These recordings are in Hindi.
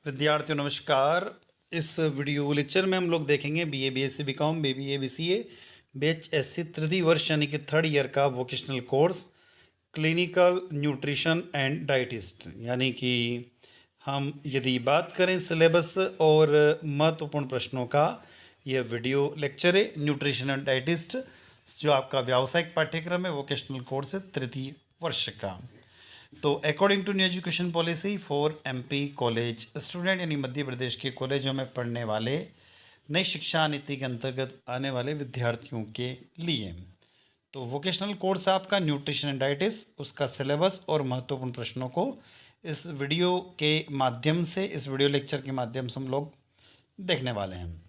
विद्यार्थियों नमस्कार। इस वीडियो लेक्चर में हम लोग देखेंगे BA BSc BCom BBA BCA बीएचएससी तृतीय वर्ष यानी कि थर्ड ईयर का vocational course clinical nutrition and dietist. यानी कि हम यदि बात करें सिलेबस और महत्वपूर्ण प्रश्नों का, यह वीडियो लेक्चर है न्यूट्रिशन एंड डाइटिस्ट, जो आपका व्यावसायिक पाठ्यक्रम है, वोकेशनल कोर्स है तृतीय वर्ष का। तो according to new education policy for MP college student, यानी मध्य प्रदेश के कॉलेजों में पढ़ने वाले नई शिक्षा नीति के अंतर्गत आने वाले विद्यार्थियों के लिए, तो वोकेशनल कोर्स आपका न्यूट्रिशन एंड डाइटिस, उसका सिलेबस और महत्वपूर्ण प्रश्नों को इस वीडियो के माध्यम से, इस वीडियो लेक्चर के माध्यम से हम लोग देखने वाले हैं।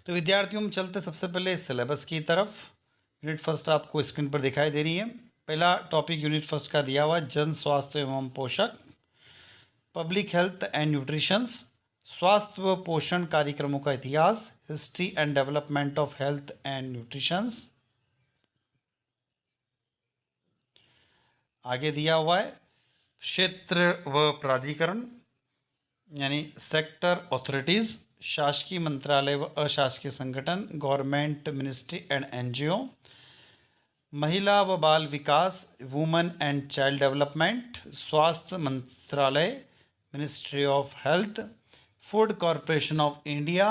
तो विद्यार्थियों, हम चलते सबसे पहले सिलेबस की तरफ। यूनिट फर्स्ट आपको स्क्रीन पर दिखाई दे रही है। पहला टॉपिक यूनिट फर्स्ट का दिया हुआ जन स्वास्थ्य एवं पोषक, पब्लिक हेल्थ एंड न्यूट्रिशंस, स्वास्थ्य व पोषण कार्यक्रमों का इतिहास, history and development of health and nutritions. आगे दिया हुआ है क्षेत्र व प्राधिकरण, यानी सेक्टर ऑथोरिटीज, शासकीय मंत्रालय व अशासकीय संगठन, गवर्नमेंट मिनिस्ट्री एंड एनजीओ, महिला व बाल विकास, वुमेन एंड चाइल्ड डेवलपमेंट, स्वास्थ्य मंत्रालय, ministry of health, food corporation of India,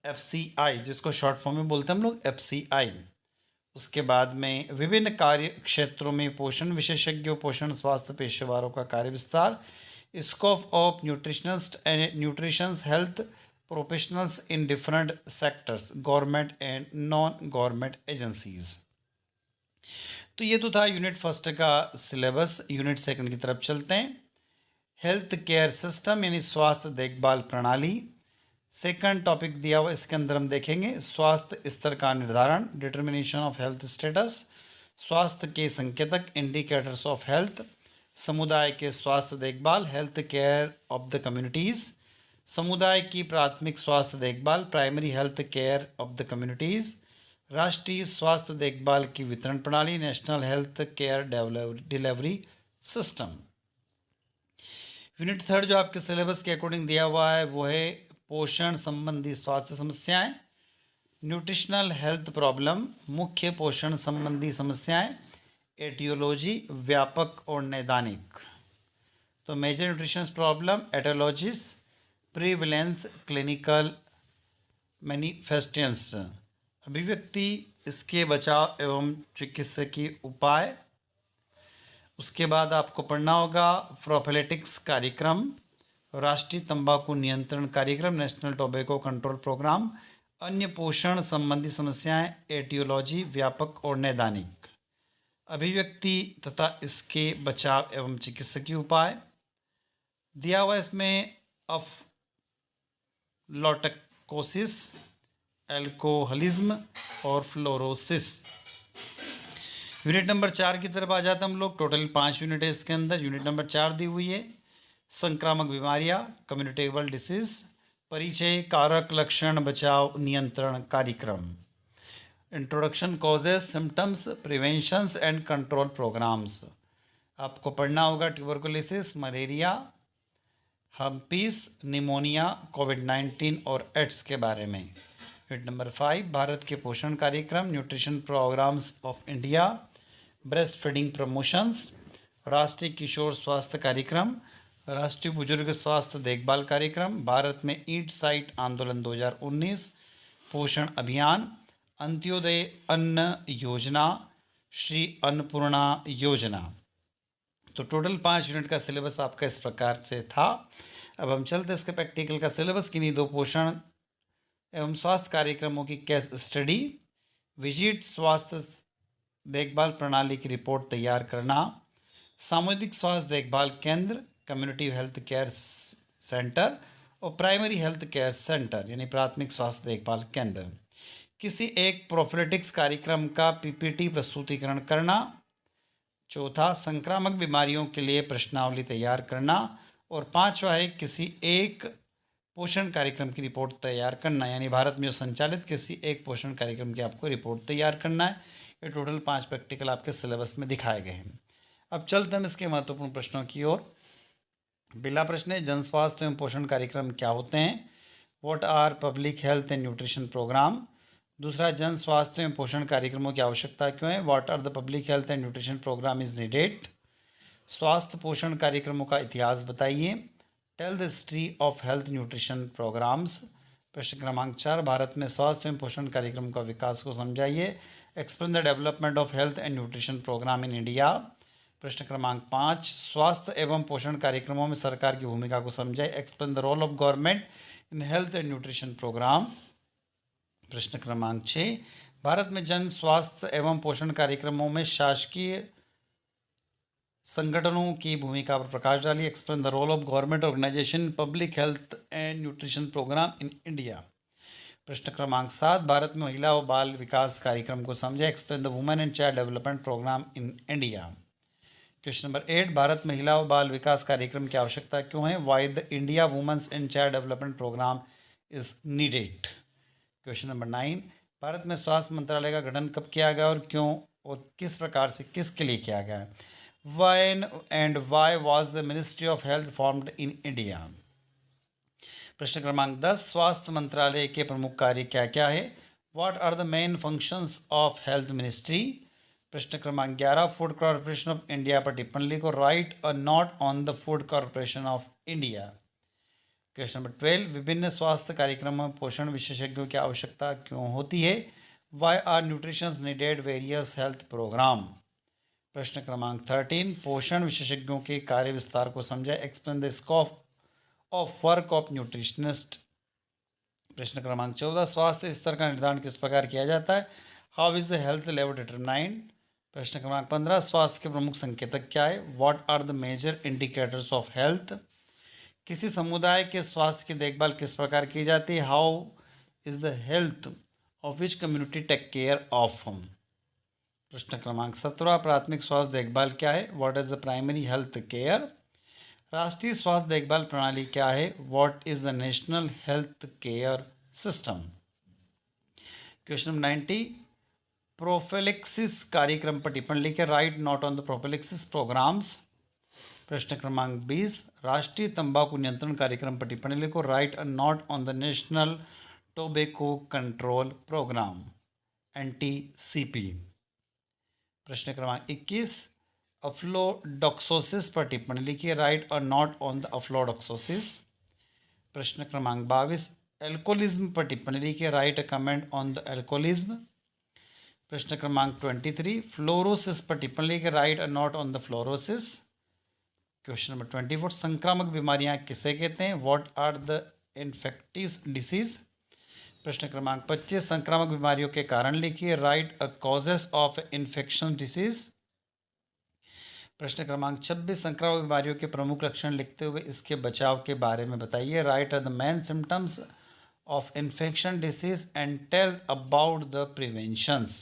FCI, जिसको शॉर्ट फॉर्म में बोलते हैं हम लोग एफसीआई। उसके बाद में विभिन्न कार्य क्षेत्रों में पोषण विशेषज्ञों, पोषण स्वास्थ्य पेशेवरों का कार्य विस्तार, scope of nutritionist and nutritions health professionals in different sectors, government and non government agencies. तो ये तो था यूनिट फर्स्ट का सिलेबस। यूनिट सेकंड की तरफ चलते हैं। हेल्थ केयर सिस्टम, यानी स्वास्थ्य देखभाल प्रणाली, सेकंड टॉपिक दिया हुआ, इसके अंदर हम देखेंगे स्वास्थ्य स्तर का निर्धारण, डिटर्मिनेशन ऑफ हेल्थ स्टेटस, स्वास्थ्य के संकेतक, इंडिकेटर्स ऑफ हेल्थ, समुदाय के स्वास्थ्य देखभाल, health care of the communities, समुदाय की प्राथमिक स्वास्थ्य देखभाल, primary health care of the communities, राष्ट्रीय स्वास्थ्य देखभाल की वितरण प्रणाली, national health care delivery system. Unit third जो आपके सिलेबस के अकॉर्डिंग दिया हुआ है वो है पोषण संबंधी स्वास्थ्य समस्याएं, न्यूट्रिशनल हेल्थ प्रॉब्लम, मुख्य पोषण संबंधी समस्याएं, एटियोलॉजी, व्यापक और नैदानिक। तो major nutrition problem, aetiologies, प्रीविलेंस, clinical मैनिफेस्टेंस, अभिव्यक्ति, इसके बचाव एवं चिकित्सकीय उपाय। उसके बाद आपको पढ़ना होगा प्रोफिलैटिक्स कार्यक्रम, राष्ट्रीय तंबाकू नियंत्रण कार्यक्रम, नेशनल टोबैको कंट्रोल प्रोग्राम, अन्य पोषण संबंधी समस्याएं, एटियोलॉजी, व्यापक और नैदानिक, अभिव्यक्ति तथा इसके बचाव एवं चिकित्सकीय उपाय दिया हुआ। इसमें अफलॉटकोसिस, एल्कोहलिज्म और फ्लोरोसिस। यूनिट नंबर 4 की तरफ आ जाते हम लोग। टोटल 5 यूनिट है इसके अंदर। यूनिट नंबर 4 दी हुई है संक्रामक बीमारियां, कम्युनिकेबल डिसीज, परिचय, कारक, लक्षण, बचाव, नियंत्रण कार्यक्रम, introduction, causes, symptoms, preventions and control programmes. आपको पढ़ना होगा ट्यूबरकुलोसिस, मलेरिया, हम्पीस, निमोनिया, कोविड-19 और एड्स के बारे में। यूनिट नंबर 5 भारत के पोषण कार्यक्रम, nutrition programmes of India, breast feeding promotions, राष्ट्रीय किशोर स्वास्थ्य कार्यक्रम, राष्ट्रीय बुजुर्ग स्वास्थ्य देखभाल कार्यक्रम, भारत में ईट साइट आंदोलन 2019, पोषण अभियान, अंत्योदय अन्न योजना, श्री अन्नपूर्णा योजना। तो टोटल 5 यूनिट का सिलेबस आपका इस प्रकार से था। अब हम चलते इसके प्रैक्टिकल का सिलेबस। किन्हीं 2 पोषण एवं स्वास्थ्य कार्यक्रमों की केस स्टडी, विजिट स्वास्थ्य देखभाल प्रणाली की रिपोर्ट तैयार करना, सामुदायिक स्वास्थ्य देखभाल केंद्र, कम्युनिटी हेल्थ केयर सेंटर और प्राइमरी हेल्थ केयर सेंटर, यानी प्राथमिक स्वास्थ्य देखभाल केंद्र। किसी एक प्रोफिलैटिक्स कार्यक्रम का पीपीटी प्रस्तुतिकरण करना। चौथा, संक्रामक बीमारियों के लिए प्रश्नावली तैयार करना। और 5वां है किसी एक पोषण कार्यक्रम की रिपोर्ट तैयार करना, यानी भारत में जो संचालित किसी एक पोषण कार्यक्रम की आपको रिपोर्ट तैयार करना है। ये टोटल 5 प्रैक्टिकल आपके सिलेबस में दिखाए गए हैं। अब चलते हम इसके महत्वपूर्ण प्रश्नों की ओर। पहला प्रश्न है, जन स्वास्थ्य एवं पोषण कार्यक्रम क्या होते हैं? What are public health and nutrition programme? दूसरा, जन स्वास्थ्य एवं पोषण कार्यक्रमों की आवश्यकता क्यों है? What are the public health and nutrition programme is needed? स्वास्थ्य पोषण कार्यक्रमों का इतिहास बताइए। Tell the history of health nutrition programmes. प्रश्न क्रमांक 4, भारत में स्वास्थ्य एवं पोषण कार्यक्रम का विकास को समझाइए। Explain the development of health and nutrition programme in India. प्रश्न क्रमांक 5, स्वास्थ्य एवं पोषण कार्यक्रमों में सरकार की भूमिका को समझाइए। Explain the role of government in health and nutrition programme. प्रश्न क्रमांक 6, भारत में जन स्वास्थ्य एवं पोषण कार्यक्रमों में शासकीय संगठनों की भूमिका पर प्रकाश डालिए। Explain the role of government organisation public health and nutrition programme in India. प्रश्न क्रमांक 7, भारत में महिला व बाल विकास कार्यक्रम को समझे। Explain the women and child development programme in India. Question number 8, Bharat महिला व बाल विकास कार्यक्रम की आवश्यकता क्यों है? Why the India women's and child development programme is needed. Question number 9, भारत में स्वास्थ्य मंत्रालय का गठन कब किया गया और क्यों और किस प्रकार से किसके लिए किया गया? When and why was the Ministry of Health formed in India? प्रश्न क्रमांक 10, स्वास्थ्य मंत्रालय के प्रमुख कार्य क्या क्या है? What are the main functions of Health Ministry? प्रश्न क्रमांक 11, फूड कॉरपोरेशन ऑफ इंडिया पर टिप्पणी लिखो। Write a note on the food corporation of India. Question number 12, विभिन्न स्वास्थ्य कार्यक्रमों में पोषण विशेषज्ञों की आवश्यकता क्यों होती है? Why are nutrition needed various health program? प्रश्न क्रमांक 13, पोषण विशेषज्ञों के कार्य विस्तार को समझाए। Explain the scope of work of nutritionist. प्रश्न क्रमांक 14, स्वास्थ्य स्तर का निर्धारण किस प्रकार किया जाता है? How is the health level determined? प्रश्न क्रमांक 15, स्वास्थ्य के प्रमुख संकेतक क्या है? What are the major indicators of health? किसी समुदाय के स्वास्थ्य की देखभाल किस प्रकार की जाती है? How is the health of which community take care of? प्रश्न क्रमांक 17, प्राथमिक स्वास्थ्य देखभाल क्या है? What is the primary health care? राष्ट्रीय स्वास्थ्य देखभाल प्रणाली क्या है? What is the national health care system? Question number 90, prophylaxis कार्यक्रम पर टिप्पणी लिखे। Write note on the prophylaxis programmes. प्रश्न क्रमांक 20, राष्ट्रीय तंबाकू नियंत्रण कार्यक्रम पर टिप्पणी लिखो। Write a note on the national tobacco control programme NTCP। प्रश्न क्रमांक 21, अफ्लोडोक्सोसिस पर टिप्पणी लिखिए। राइट और नोट ऑन द अफ्लोडोक्सोसिस। प्रश्न क्रमांक 22, एल्कोहलिज्म पर टिप्पणी लिखिए। Write a comment on the alcoholism. प्रश्न क्रमांक 23, फ्लोरोसिस पर टिप्पणी लिखिए। Write a note on the fluorosis. Question number 24, संक्रामक बीमारियां किसे कहते हैं? What are the infectious disease? प्रश्न क्रमांक 25, संक्रामक बीमारियों के कारण लिखिए। Write a causes of infection disease. प्रश्न क्रमांक 26, संक्रामक बीमारियों के प्रमुख लक्षण लिखते हुए इसके बचाव के बारे में बताइए। Write are the main symptoms of infection disease and tell about the preventions.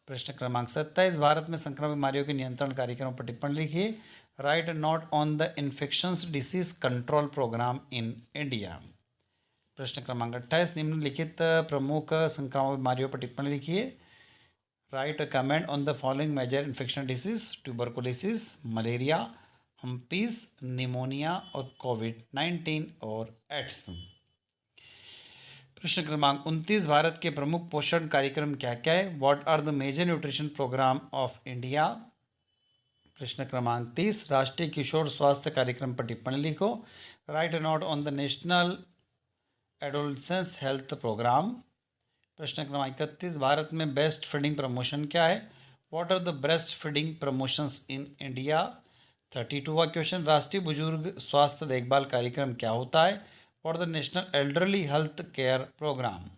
प्रश्न क्रमांक 27, भारत में संक्रामक बीमारियों के नियंत्रण कार्यक्रमों पर टिप्पणी लिखिए। Write note on the infections disease control programme in India. प्रश्न क्रमांक 28, निम्नलिखित प्रमुख संक्रामक बीमारियों पर टिप्पणी लिखिए। Write a comment on the following major infection disease. Tuberculosis, malaria, mumps, pneumonia और कोविड-19 और एड्स। प्रश्न क्रमांक 29, भारत के प्रमुख पोषण कार्यक्रम क्या क्या है? What are the major nutrition programme of India? प्रश्न क्रमांक 30, राष्ट्रीय किशोर स्वास्थ्य कार्यक्रम पर टिप्पणी लिखो। Write a note on the national adolescence health programme. प्रश्न क्रमांक 31, भारत में बेस्ट फीडिंग प्रमोशन क्या है? What are the best feeding promotions in India? 32वां क्वेश्चन, राष्ट्रीय बुजुर्ग स्वास्थ्य देखभाल कार्यक्रम क्या होता है? What the national elderly health care program?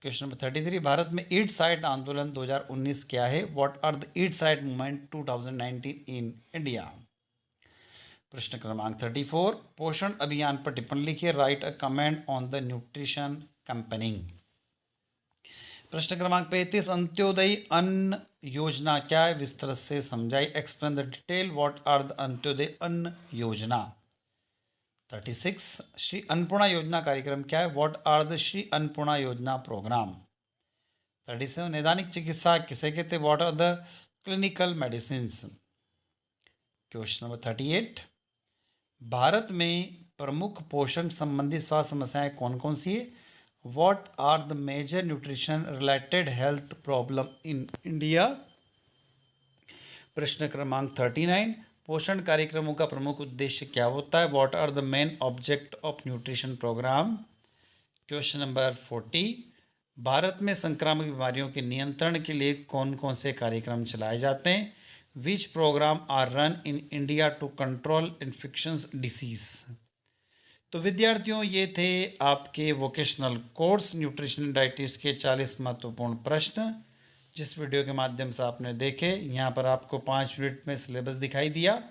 Question number 33, Bharat में ईट साइट आंदोलन 2019 क्या है? What are the eat right movement 2019 in India? प्रश्न क्रमांक 34, पोषण अभियान पर टिप्पणी लिखिए। Write a comment on the nutrition campaigning. प्रश्न क्रमांक 35, अंत्योदय अन्न योजना क्या है? विस्तृत से समझाइए। Explain the detail what are the Antyodaya Anna Yojana. 36, Shri Annapurna Yojana कार्यक्रम क्या है? What are the Shri Annapurna Yojana programme. 37, नैदानिक चिकित्सा किसे कहते हैं? What are the clinical medicine. Question number 38, Bharat में प्रमुख पोषण संबंधी स्वास्थ्य समस्याएं कौन कौन सी है? What are the major nutrition related health problem in India? प्रश्न क्रमांक 39, पोषण कार्यक्रमों का प्रमुख उद्देश्य क्या होता है? What are the main object of nutrition programme? Question number 40, Bharat में संक्रामक बीमारियों के नियंत्रण के लिए कौन कौन से कार्यक्रम चलाए जाते हैं? Which programme are run in India to control infections disease? तो विद्यार्थियों, ये थे आपके वोकेशनल कोर्स न्यूट्रिशन डाइटिस के 40 महत्वपूर्ण प्रश्न, जिस वीडियो के माध्यम से आपने देखे। यहाँ पर आपको 5 यूनिट में सिलेबस दिखाई दिया,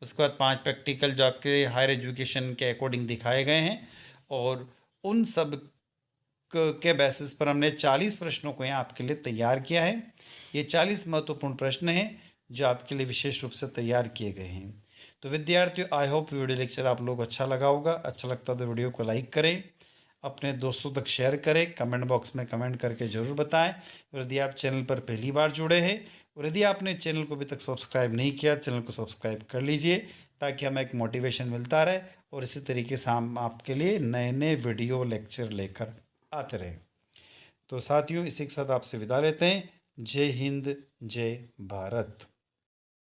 उसके बाद 5 प्रैक्टिकल जो आपके हायर एजुकेशन के अकॉर्डिंग दिखाए गए हैं, और उन सब के बेसिस पर हमने 40 प्रश्नों को यहाँ आपके लिए तैयार किया है। ये 40 महत्वपूर्ण प्रश्न हैं जो आपके लिए विशेष रूप से तैयार किए गए हैं। तो विद्यार्थियों, आई होप वीडियो लेक्चर आप लोग अच्छा लगा होगा। अच्छा लगता तो वीडियो को लाइक करें, अपने दोस्तों तक शेयर करें, कमेंट बॉक्स में कमेंट करके ज़रूर बताएं। और यदि आप चैनल पर पहली बार जुड़े हैं और यदि आपने चैनल को अभी तक सब्सक्राइब नहीं किया, चैनल को सब्सक्राइब कर लीजिए, ताकि हमें एक मोटिवेशन मिलता रहे और इसी तरीके से हम आपके लिए नए नए वीडियो लेक्चर लेकर आते रहें। तो साथियों, इसी के साथ आपसे विदा लेते हैं। जय हिंद, जय भारत।